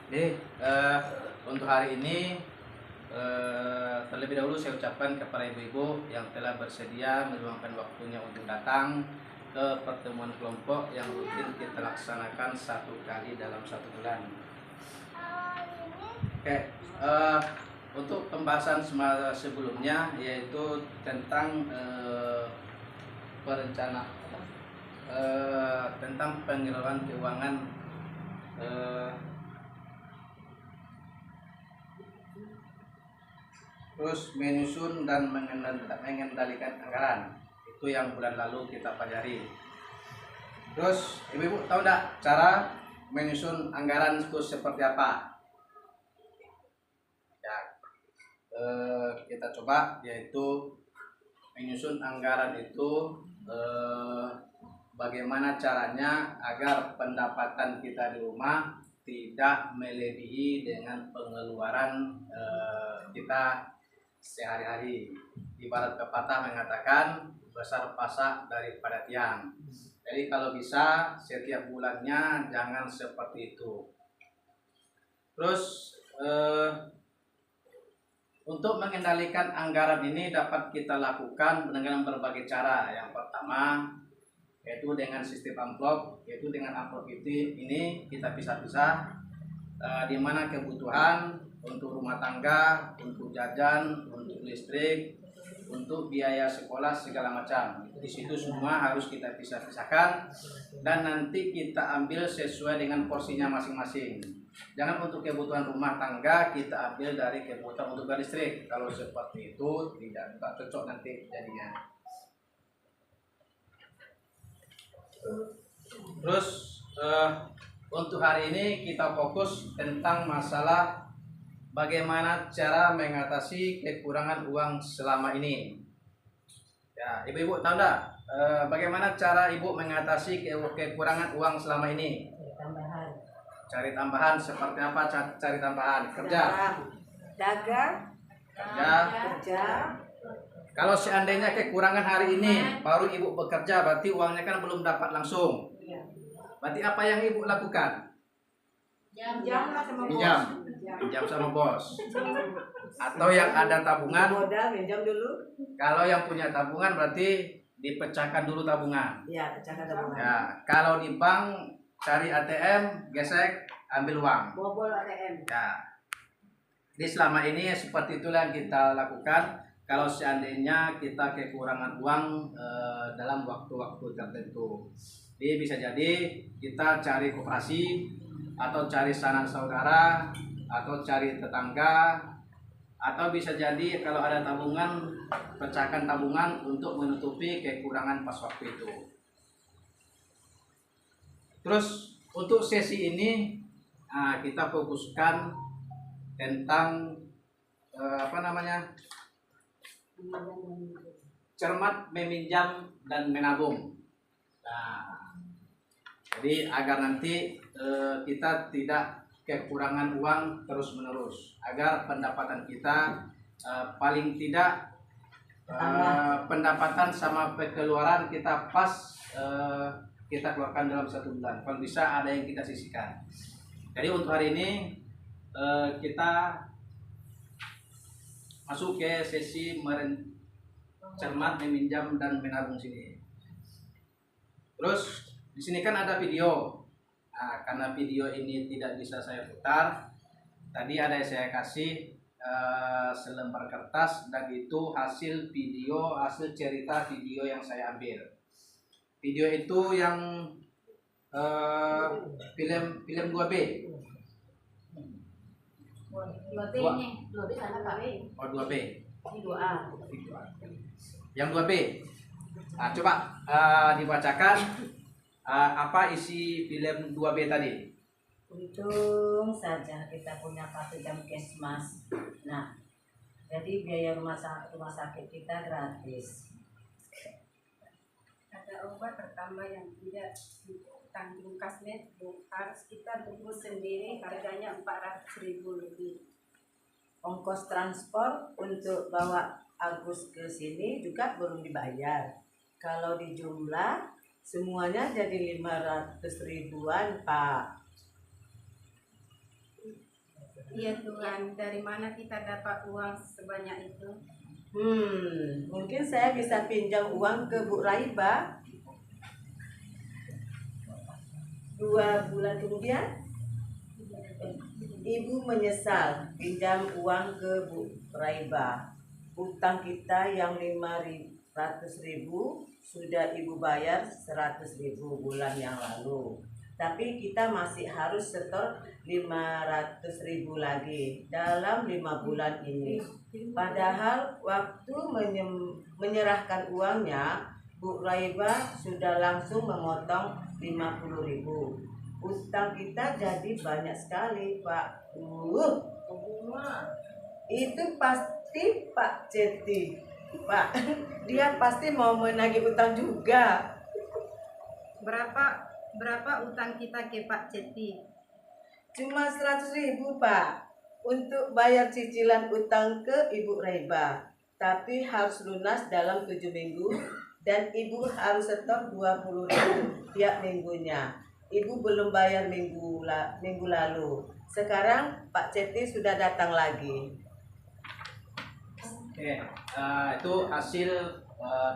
Jadi untuk hari ini terlebih dahulu saya ucapkan kepada ibu-ibu yang telah bersedia meluangkan waktunya untuk datang ke pertemuan kelompok yang rutin kita laksanakan 1 kali dalam 1 bulan. Oke, untuk pembahasan sebelumnya yaitu tentang tentang pengelolaan keuangan terus menyusun dan mengendalikan anggaran. Itu yang bulan lalu kita pelajari. Terus ibu-ibu tahu enggak cara menyusun anggaran itu seperti apa? Ya, kita coba, yaitu menyusun anggaran itu bagaimana caranya agar pendapatan kita di rumah tidak melebihi dengan pengeluaran kita sehari-hari. Ibarat pepatah mengatakan besar pasak daripada tiang. Jadi kalau bisa setiap bulannya jangan seperti itu. Terus untuk mengendalikan anggaran ini dapat kita lakukan dengan berbagai cara. Yang pertama yaitu dengan sistem amplop, yaitu dengan amplop ini kita pisah-pisah di mana kebutuhan untuk rumah tangga, untuk jajan, untuk listrik, untuk biaya sekolah segala macam. Di situ semua harus kita pisah-pisahkan dan nanti kita ambil sesuai dengan porsinya masing-masing. Jangan untuk kebutuhan rumah tangga kita ambil dari kebutuhan untuk listrik. Kalau seperti itu tidak cocok nanti jadinya. Terus untuk hari ini kita fokus tentang masalah bagaimana cara mengatasi kekurangan uang selama ini. Ya, ibu-ibu tahu enggak bagaimana cara ibu mengatasi kekurangan uang selama ini? Cari tambahan seperti apa? Cari tambahan kerja, dagang, kerja. Kalau seandainya kekurangan hari ini baru ibu bekerja, berarti uangnya kan belum dapat langsung. Berarti apa yang ibu lakukan? Pinjam sama bos. Atau yang ada tabungan, modal pinjam dulu. Kalau yang punya tabungan berarti dipecahkan dulu tabungan. Ya, pecahkan tabungan. Ya, kalau di bank cari ATM, gesek, ambil uang. Bobol ATM. Ya. Jadi selama ini seperti itulah yang kita lakukan. Kalau seandainya kita kekurangan uang dalam waktu-waktu tertentu. Jadi bisa jadi kita cari koperasi atau cari sanak saudara atau cari tetangga, atau bisa jadi kalau ada tabungan, pecahkan tabungan untuk menutupi kekurangan pas waktu itu. Terus untuk sesi ini kita fokuskan tentang cermat meminjam dan menabung. Nah, jadi agar nanti kita tidak kekurangan uang terus-menerus, agar pendapatan kita paling tidak pendapatan sama pengeluaran kita pas kita keluarkan dalam 1 bulan. Kalau bisa ada yang kita sisihkan. Jadi untuk hari ini kita masuk ke sesi cermat meminjam dan menabung sini. Terus di sini kan ada video. Nah, karena video ini tidak bisa saya putar, tadi ada yang saya kasih selembar kertas dan itu hasil video, hasil cerita video yang saya ambil. Video itu yang film 2B. 2B nih, 2B sana Pak. Oh, 2B. Ini 2A. Yang 2B. Nah, coba dibacakan apa isi film 2B tadi? Untung saja kita punya kartu jam Kesmas. Nah, jadi biaya rumah sakit kita gratis. Ada obat pertama yang tidak ditanggung kasnet, harus kita tebus sendiri, harganya 400.000 lebih. Ongkos transport untuk bawa Agus ke sini juga belum dibayar. Kalau dijumlah semuanya jadi 500 ribuan, Pak. Iya Tuhan, dari mana kita dapat uang sebanyak itu? Mungkin saya bisa pinjam uang ke Bu Raiba 2 bulan kemudian. Ibu menyesal pinjam uang ke Bu Raiba. Utang kita yang 500.000 sudah ibu bayar 100.000 bulan yang lalu. Tapi kita masih harus setor 500.000 lagi dalam 5 bulan ini. Padahal waktu menyerahkan uangnya, Bu Raiba sudah langsung memotong 50.000. Utang kita jadi banyak sekali, Pak. Itu pasti Pak Ceti, Pak. Dia pasti mau menagih utang juga. Berapa utang kita ke Pak Ceti? Cuma 100.000, Pak, untuk bayar cicilan utang ke Ibu Raiba. Tapi harus lunas dalam 7 minggu dan Ibu harus setor 20.000 tiap minggunya. Ibu belum bayar minggu lalu. Sekarang Pak Ceti sudah datang lagi. Oke, itu hasil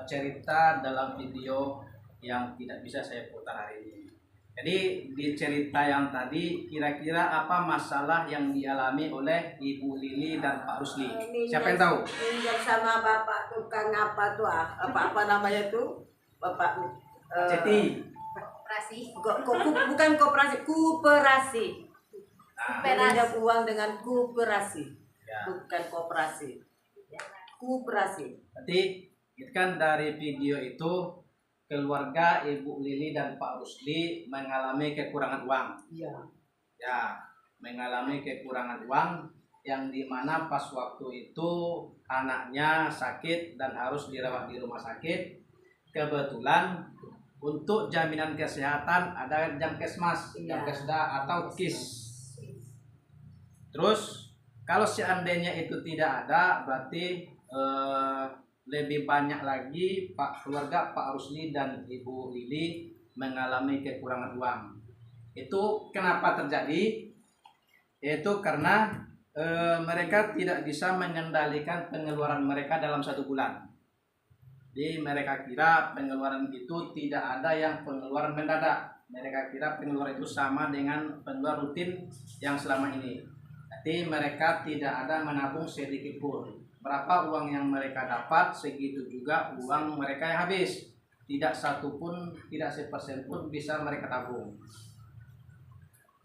cerita dalam video yang tidak bisa saya putar hari ini. Jadi di cerita yang tadi, kira-kira apa masalah yang dialami oleh Ibu Lili dan Pak Rusli? Siapa yang tahu? Minjam sama Bapak tukang apa tuh? Apa namanya tuh? Bapak Ceti. Operasi. Bukan koperasi. Nah, Pinjam uang dengan koperasi, ya. bukan koperasi. Koperasi. Berarti itu kan dari video itu keluarga Ibu Lili dan Pak Rusli mengalami kekurangan uang. Iya. Ya, mengalami kekurangan uang yang dimana pas waktu itu anaknya sakit dan harus dirawat di rumah sakit. Kebetulan untuk jaminan kesehatan ada Jamkesmas, Iya. Jamkesda atau KIS. Terus kalau seandainya itu tidak ada, berarti lebih banyak lagi keluarga Pak Rusli dan Ibu Lili mengalami kekurangan uang. Itu kenapa terjadi? Yaitu karena mereka tidak bisa mengendalikan pengeluaran mereka dalam 1 bulan. Jadi mereka kira pengeluaran itu tidak ada yang pengeluaran mendadak. Mereka kira pengeluaran itu sama dengan pengeluaran rutin yang selama ini. Jadi mereka tidak ada menabung sedikit pun. Berapa uang yang mereka dapat, segitu juga uang mereka yang habis. Tidak satu pun, tidak 1% pun bisa mereka tabung.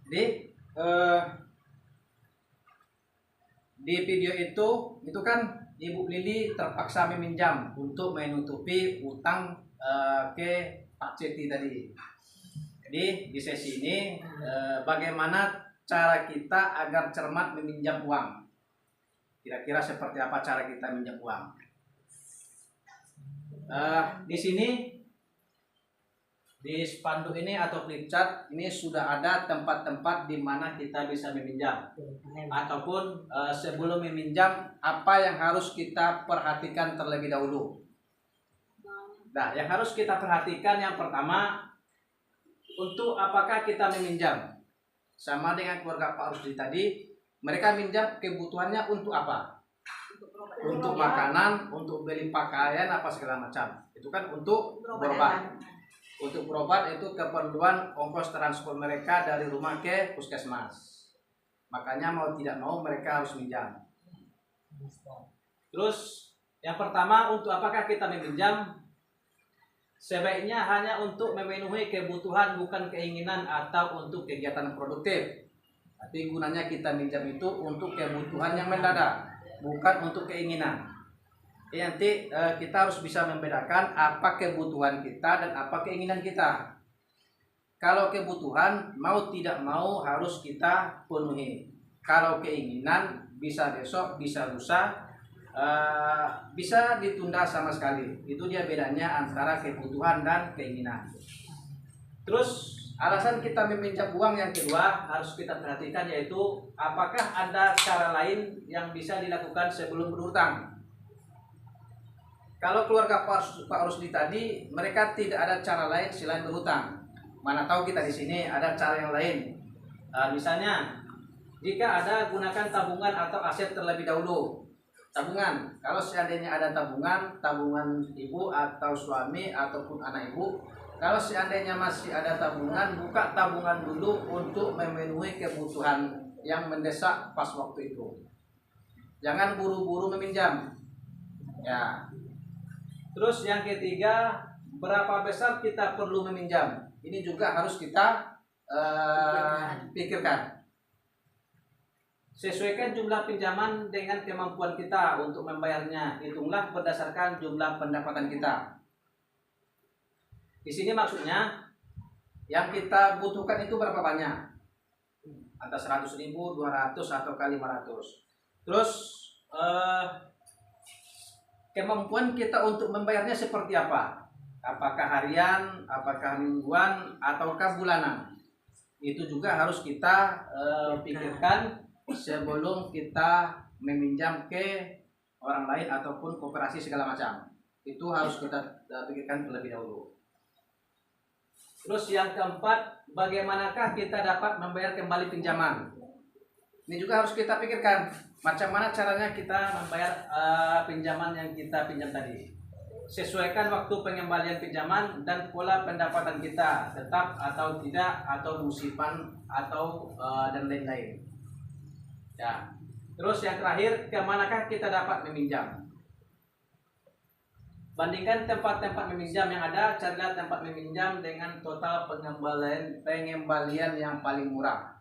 Jadi di video itu kan Ibu Lili terpaksa meminjam untuk menutupi utang ke Pak Ceti tadi. Jadi di sesi ini bagaimana cara kita agar cermat meminjam uang? Kira-kira seperti apa cara kita minjam uang? Di sini di spanduk ini atau flipchart ini sudah ada tempat-tempat di mana kita bisa meminjam. Ataupun sebelum meminjam apa yang harus kita perhatikan terlebih dahulu. Nah, yang harus kita perhatikan yang pertama, untuk apakah kita meminjam? Sama dengan keluarga Pak Rusdi tadi, mereka minjam kebutuhannya untuk apa? Untuk makanan, untuk beli pakaian apa segala macam. Itu kan untuk berobat. Untuk berobat itu keperluan ongkos transport mereka dari rumah ke puskesmas. Makanya mau tidak mau mereka harus minjam. Terus yang pertama, untuk apakah kita meminjam? Sebaiknya hanya untuk memenuhi kebutuhan, bukan keinginan atau untuk kegiatan produktif. Tapi gunanya kita minjam itu untuk kebutuhan yang mendadak, bukan untuk keinginan. Jadi nanti kita harus bisa membedakan apa kebutuhan kita dan apa keinginan kita. Kalau kebutuhan mau tidak mau harus kita penuhi. Kalau keinginan bisa besok, bisa lusa, bisa ditunda sama sekali. Itu dia bedanya antara kebutuhan dan keinginan. Terus alasan kita meminjam uang yang kedua harus kita perhatikan, yaitu apakah ada cara lain yang bisa dilakukan sebelum berhutang. Kalau keluarga Pak Rusdi tadi, mereka tidak ada cara lain selain berhutang. Mana tahu kita di sini ada cara yang lain. Misalnya Jika ada, gunakan tabungan atau aset terlebih dahulu. Tabungan, kalau seandainya ada tabungan ibu atau suami ataupun anak ibu, kalau seandainya masih ada tabungan, buka tabungan dulu untuk memenuhi kebutuhan yang mendesak pas waktu itu. Jangan buru-buru meminjam. Ya. Terus yang ketiga, berapa besar kita perlu meminjam? Ini juga harus kita pikirkan. Sesuaikan jumlah pinjaman dengan kemampuan kita untuk membayarnya. Hitunglah berdasarkan jumlah pendapatan kita. Di sini maksudnya yang kita butuhkan itu berapa banyak? Antara 100.000, 200 atau kali 500. Terus kemampuan kita untuk membayarnya seperti apa? Apakah harian, apakah mingguan, ataukah bulanan? Itu juga harus kita pikirkan sebelum kita meminjam ke orang lain ataupun koperasi segala macam. Itu harus kita pikirkan terlebih dahulu. Terus yang keempat, bagaimanakah kita dapat membayar kembali pinjaman? Ini juga harus kita pikirkan. Macam mana caranya kita membayar pinjaman yang kita pinjam tadi. Sesuaikan waktu pengembalian pinjaman dan pola pendapatan kita, tetap atau tidak, atau musipan, atau dan lain-lain. Ya. Terus yang terakhir, kemanakah kita dapat meminjam? Bandingkan tempat-tempat meminjam yang ada, carilah tempat meminjam dengan total pengembalian yang paling murah.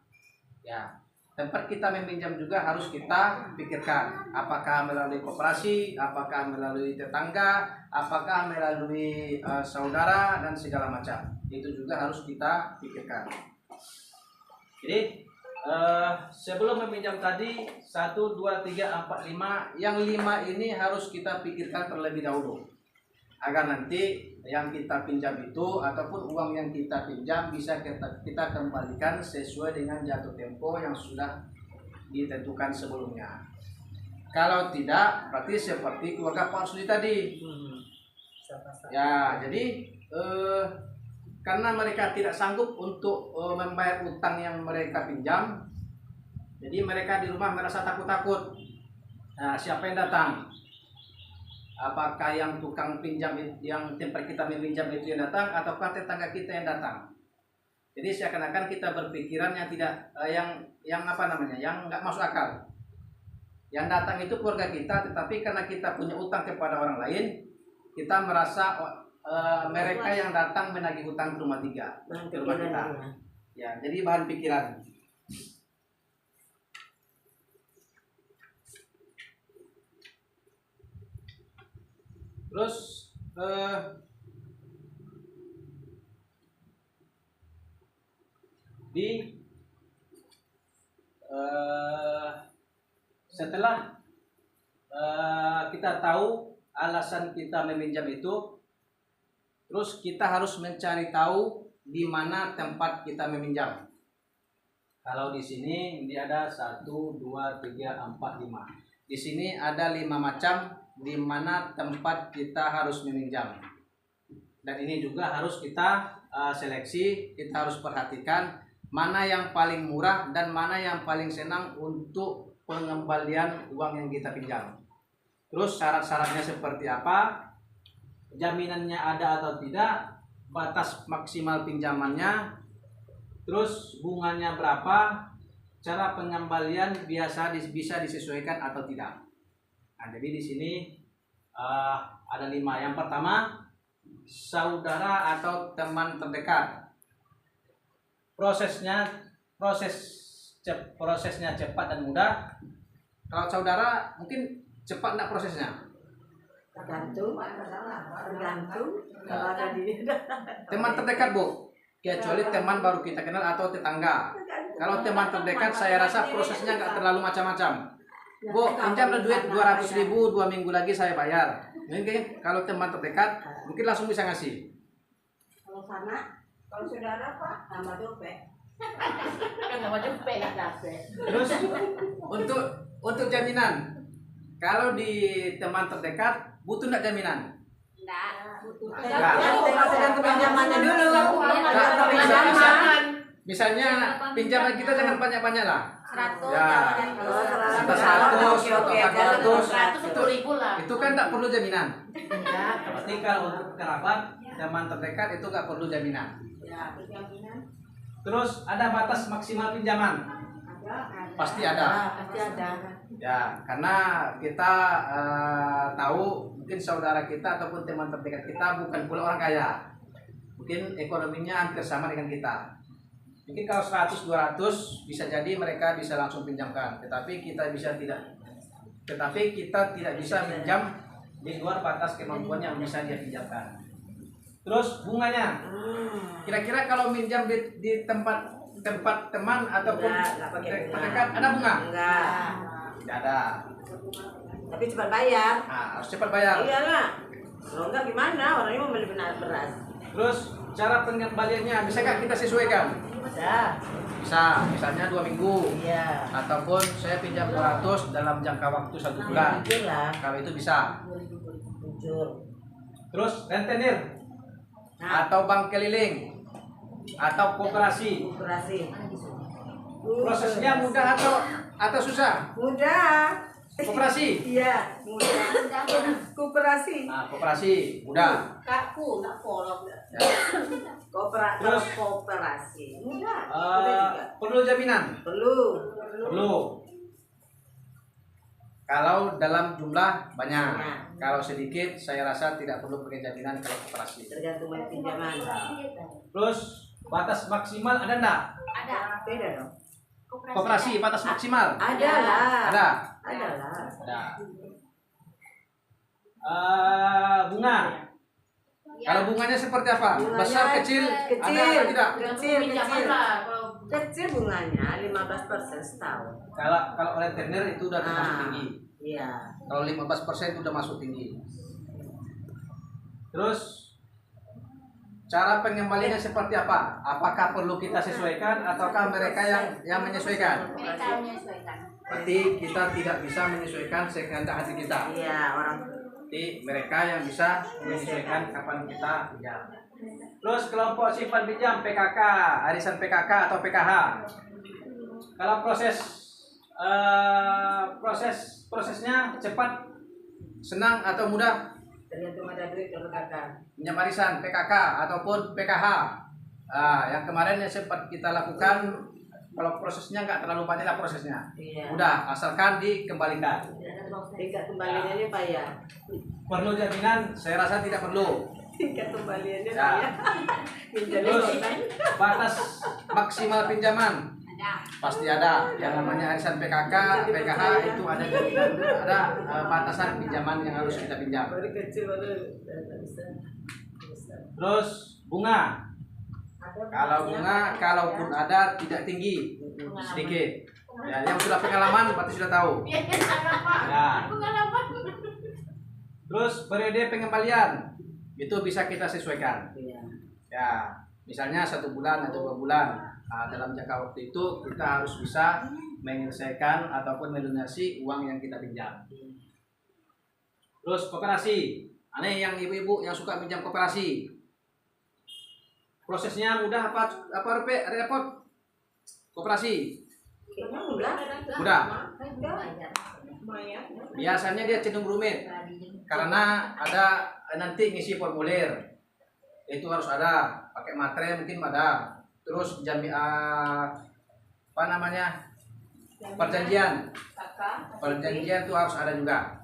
Ya. Tempat kita meminjam juga harus kita pikirkan. Apakah melalui koperasi, apakah melalui tetangga, apakah melalui saudara dan segala macam. Itu juga harus kita pikirkan. Jadi sebelum meminjam tadi 1, 2, 3, 4, 5, yang 5 ini harus kita pikirkan terlebih dahulu agar nanti yang kita pinjam itu ataupun uang yang kita pinjam bisa kita kembalikan sesuai dengan jatuh tempo yang sudah ditentukan sebelumnya. Kalau tidak, berarti seperti keluarga Pak Sudi tadi. Ya, jadi karena mereka tidak sanggup untuk membayar utang yang mereka pinjam, jadi mereka di rumah merasa takut-takut. Nah, siapa yang datang? Apakah yang tukang pinjam yang tempat kita meminjam itu yang datang, ataukah tetangga kita yang datang? Jadi seakan-akan kita berpikiran yang tidak yang apa namanya, yang nggak masuk akal. Yang datang itu keluarga kita, tetapi karena kita punya utang kepada orang lain, kita merasa mereka yang datang menagih hutang ke rumah kita. Ya, jadi bahan pikiran. Terus setelah kita tahu alasan kita meminjam itu, terus kita harus mencari tahu di mana tempat kita meminjam. Kalau di sini dia ada 1, 2, 3, 4, 5. Di sini ada 5 macam di mana tempat kita harus meminjam. Dan ini juga harus kita seleksi, kita harus perhatikan mana yang paling murah dan mana yang paling senang untuk pengembalian uang yang kita pinjam. Terus syarat-syaratnya seperti apa? Jaminannya ada atau tidak? Batas maksimal pinjamannya? Terus bunganya berapa? Cara pengembalian bisa disesuaikan atau tidak? Nah, jadi di sini ada 5. Yang pertama, saudara atau teman terdekat. Prosesnya cepat dan mudah. Kalau saudara mungkin cepat enggak prosesnya? Tergantung kalau ada di Teman terdekat, Bu. Kecuali teman baru kita kenal atau tetangga. Kalau teman terdekat saya rasa prosesnya nggak terlalu macam-macam. Bu, pinjam duit 200.000, 2 minggu lagi saya bayar. Mungkin kalau teman terdekat mungkin langsung bisa ngasih. Kalau saudara Pak nama dope. Kan nama dope lah dapat. Terus untuk jaminan, kalau di teman terdekat butuh nggak jaminan? Tergantung pinjamannya dulu. Misalnya pinjaman kita jangan banyak-banyak lah. 100 Ya. Kita 100 Oke, atau oke. 400. 100 10.000 lah. Itu kan tak perlu jaminan. Enggak. Berarti kalau untuk kerabat teman terdekat itu nggak perlu jaminan. Ya, jaminan. Terus ada batas maksimal pinjaman. Pasti ada. Pasti ada. Ya, karena kita tahu mungkin saudara kita ataupun teman terdekat kita bukan pula orang kaya. Mungkin ekonominya hampir sama dengan kita. Mungkin kalau 100 200 bisa jadi mereka bisa langsung pinjamkan, tetapi kita tidak bisa pinjam di luar batas kemampuan yang bisa dia pinjamkan. Terus bunganya. Kira-kira kalau minjam di tempat teman ataupun Nggak pakai bunga. terdekat ada bunga? Enggak. Tidak ada. Tapi cepat bayar. Nah, harus cepat bayar. Iyalah. Kalau enggak gimana? Orangnya mau beli beras. Terus cara pengembaliannya bisa nggak kita sesuaikan? Bisa. Bisa, misalnya 2 minggu. Iya. Ataupun saya pinjam 200 dalam jangka waktu 1 bulan. Jujur lah. Kalau itu bisa. Jujur. Terus rentenir Nah, atau bank keliling atau koperasi. koperasi. Prosesnya mudah atau susah? Mudah. Koperasi. Iya, mudah. Koperasi. Nah, koperasi mudah. Kakku nak follow. Ya. Terus koperasi. Mudah. Mudah juga. Perlu jaminan? Perlu. Perlu. Kalau dalam jumlah banyak, Banyak. kalau sedikit saya rasa tidak perlu pakai jaminan kalau koperasi. Tergantung pinjaman. Terus batas maksimal ada enggak? Ada. Beda dong. Koperasi batas maksimal? Ada lah. Ada. Ada lah. Ada. Bunga. Kalau bunganya seperti apa? Bunganya Besar, kecil, kecil. ada atau tidak? Kecil, Pinjaman kecil. lah. Kalau Kecil bunganya 15% setahun. Kalau rentenir itu udah termasuk tinggi. Iya. Kalau 15% itu udah masuk tinggi. Terus cara pengembaliannya seperti apa? Apakah perlu kita sesuaikan ataukah mereka yang menyesuaikan? mereka menyesuaikan. Berarti kita tidak bisa menyesuaikan sekehendak hati kita. Iya, orang Berarti mereka yang bisa menyesuaikan kapan kita pinjam. Terus kelompok simpan pinjam PKK, arisan PKK atau PKH. Kalau prosesnya cepat, senang atau mudah? tergantung ada duit kalau kakak. Pinjam arisan PKK ataupun PKH. Yang kemarin yang sempat kita lakukan, kalau prosesnya nggak terlalu banyak lah prosesnya. Iya. Udah, asalkan dikembalikan. Tingkat kembaliannya bayar. Perlu jaminan? Saya rasa tidak perlu. Tingkat kembaliannya Ya. bayar. Pinjamnya Terus online. batas maksimal pinjaman Ada. pasti ada. Yang namanya arisan PKK, PKH itu ada jaminan, ada batasan pinjaman yang harus kita pinjam. Baru kecil baru nggak bisa. Terus bunga. Kalau bunga, kalaupun ada tidak tinggi, sedikit. Ya, yang sudah pengalaman berarti sudah tahu. Iya, pengalaman. Ya. Pengalaman. Terus periode pengembalian itu bisa kita sesuaikan. Iya. Ya, misalnya 1 bulan atau 2 bulan. Dalam jangka waktu itu kita harus bisa menyelesaikan ataupun melunasi uang yang kita pinjam. Terus koperasi. Aneh yang ibu-ibu yang suka pinjam koperasi. Prosesnya mudah apa repot? Koperasi. Kayaknya mudah. Mudah. Lumayan. Biasanya dia cenderung rumit karena ada nanti ngisi formulir. Itu harus ada, pakai materai mungkin ada. Terus perjanjian. Perjanjian itu harus ada juga.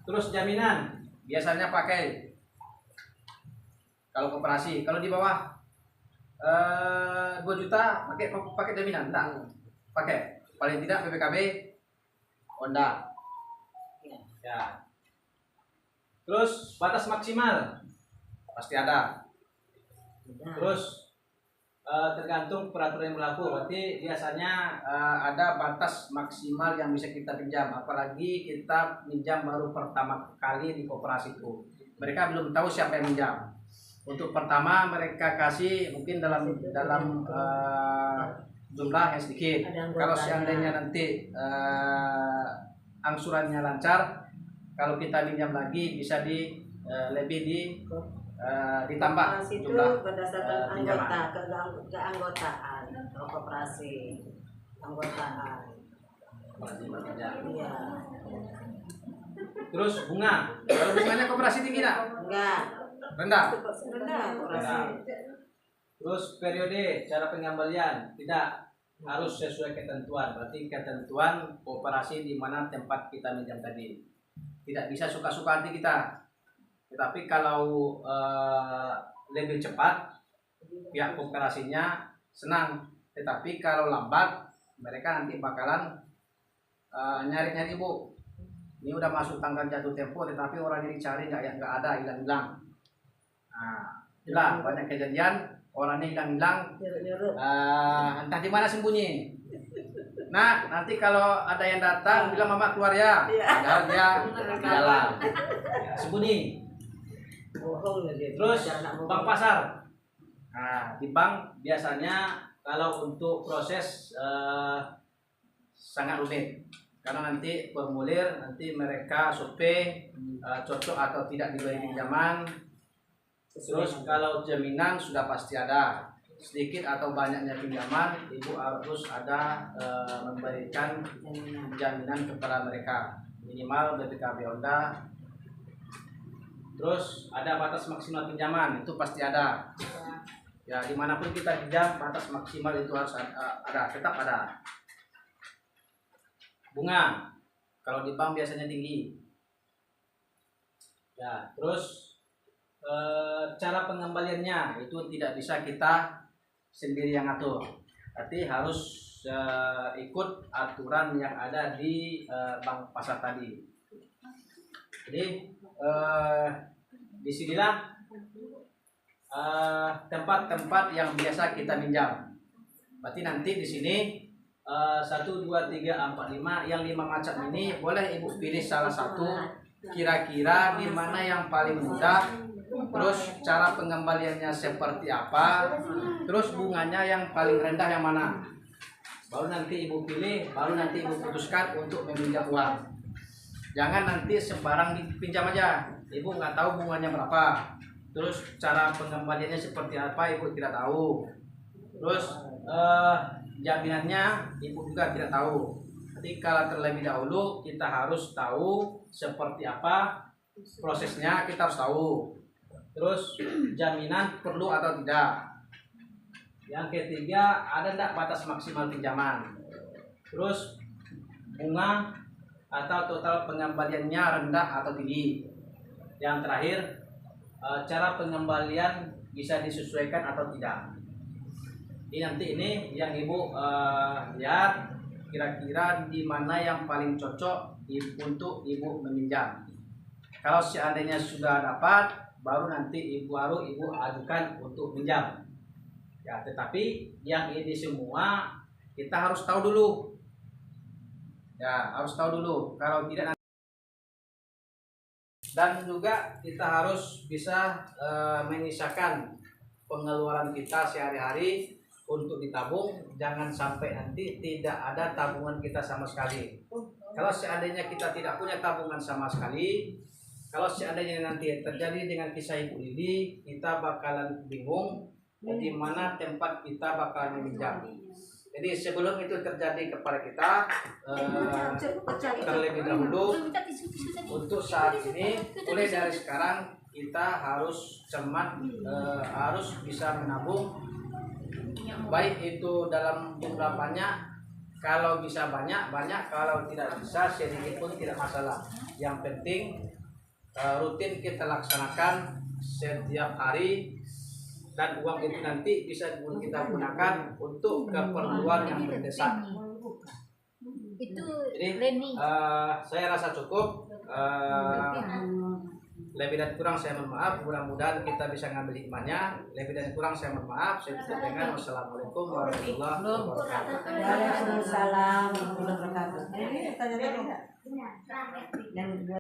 Terus jaminan biasanya pakai kalau koperasi. Kalau di bawah 2 juta pakai jaminan enggak? Pakai. Paling tidak PPKB Honda. Ya. Terus batas maksimal pasti ada. Terus tergantung peraturan yang berlaku. Berarti biasanya ada batas maksimal yang bisa kita pinjam. Apalagi kita pinjam baru pertama kali di koperasi itu. Mereka belum tahu siapa yang pinjam. Untuk pertama mereka kasih mungkin dalam jumlah yang sedikit. Kalau seandainya nanti angsurannya lancar, kalau kita pinjam lagi bisa ditambah Koperasi itu jumlah berdasarkan pinjaman. anggota, keanggotaan koperasi. anggotaan. Iya. Terus bunga, kalau bunganya koperasi tinggi nak? Enggak. Rendah. Rendah koperasi. Terus periode cara pengembalian tidak harus sesuai ketentuan. Berarti ketentuan koperasi di mana tempat kita minjam tadi. Tidak bisa suka-suka hati kita. Tetapi kalau lebih cepat pihak kooperasinya senang. Tetapi kalau lambat mereka nanti bakalan nyari-nyari Bu. Ini udah masuk tanggal jatuh tempo tetapi orang ini cari nggak ada, hilang-hilang. Nah, itulah banyak kejadian orangnya hilang-hilang, entah di mana sembunyi. Nah, nanti kalau ada yang datang bilang mama keluar ya, padahal dia di dalam sembunyi. Terus bank pasar. Nah, di bank biasanya kalau untuk proses sangat rumit. Karena nanti formulir, nanti mereka survei cocok atau tidak diberi pinjaman. Terus kalau jaminan sudah pasti ada, sedikit atau banyaknya pinjaman, ibu harus ada memberikan jaminan kepada mereka, minimal BPKB Honda. Terus ada batas maksimal pinjaman, itu pasti ada. Ya dimanapun kita pinjam, batas maksimal itu harus ada, tetap ada. Bunga, kalau di bank biasanya tinggi. Ya, terus cara pengembaliannya itu tidak bisa kita sendiri yang atur. Berarti harus ikut aturan yang ada di bank pasar tadi. Jadi disinilah tempat-tempat yang biasa kita minjam. Berarti nanti di sini 1, 2, 3, 4, 5 yang 5 macam ini boleh ibu pilih salah satu kira-kira di mana yang paling mudah, terus cara pengembaliannya seperti apa, terus bunganya yang paling rendah yang mana, baru nanti ibu pilih, baru nanti ibu putuskan untuk meminjam uang. Jangan nanti sembarang dipinjam aja, ibu nggak tahu bunganya berapa, terus cara pengembaliannya seperti apa ibu tidak tahu, terus jaminannya ibu juga tidak tahu. Jadi kalau terlebih dahulu kita harus tahu seperti apa prosesnya, kita harus tahu. Terus jaminan perlu atau tidak. Yang ketiga, ada tidak batas maksimal pinjaman. Terus bunga atau total pengembaliannya rendah atau tinggi. Yang terakhir, cara pengembalian bisa disesuaikan atau tidak. Ini nanti ini yang ibu lihat kira-kira di mana yang paling cocok untuk ibu meminjam. Kalau seandainya sudah dapat, baru nanti ibu ajukan untuk pinjam. Ya, tetapi yang ini semua kita harus tahu dulu. Ya, harus tahu dulu. Kalau tidak nanti. Dan juga kita harus bisa menyisakan pengeluaran kita sehari-hari untuk ditabung. Jangan sampai nanti tidak ada tabungan kita sama sekali. Kalau seandainya kita tidak punya tabungan sama sekali, kalau seandainya nanti terjadi dengan kisah ibu ini, kita bakalan bingung di mana tempat kita bakalan meminjam. Jadi sebelum itu terjadi kepada kita, terlebih dahulu untuk saat ini, mulai dari sekarang kita harus cermat, harus bisa menabung. Baik itu dalam jumlah banyak, kalau bisa banyak, kalau tidak bisa sedikit pun tidak masalah. Yang penting rutin kita laksanakan setiap hari, dan uang itu nanti bisa kita gunakan untuk keperluan yang mendesak. Jadi saya rasa cukup. Lebih dan kurang saya mohon maaf. Mudah-mudahan kita bisa ngambil hikmahnya. Lebih dan kurang saya mohon maaf. Saya tutup dengan wassalamualaikum warahmatullahi wabarakatuh. Waalaikumsalam warahmatullahi wabarakatuh. Ini tanya-tanya.